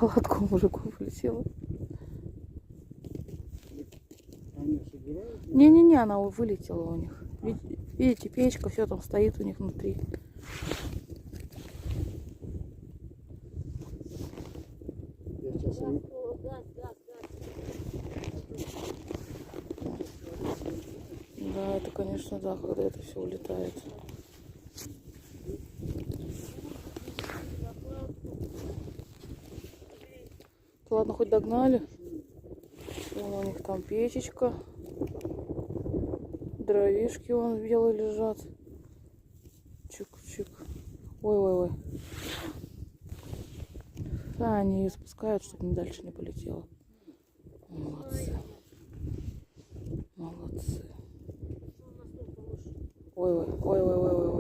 Холодком мужиков полетела. Не-не-не, она вылетела у них. Видите, печка, все там стоит у них внутри. Да, это, конечно, да, когда это все улетает. Ладно, хоть догнали. Вон у них там печечка. Дровишки вон белые лежат. Чик-чик. Ой-ой-ой. Да, они ее спускают, чтобы дальше не полетело. Молодцы. Молодцы. Ой-ой-ой-ой-ой-ой.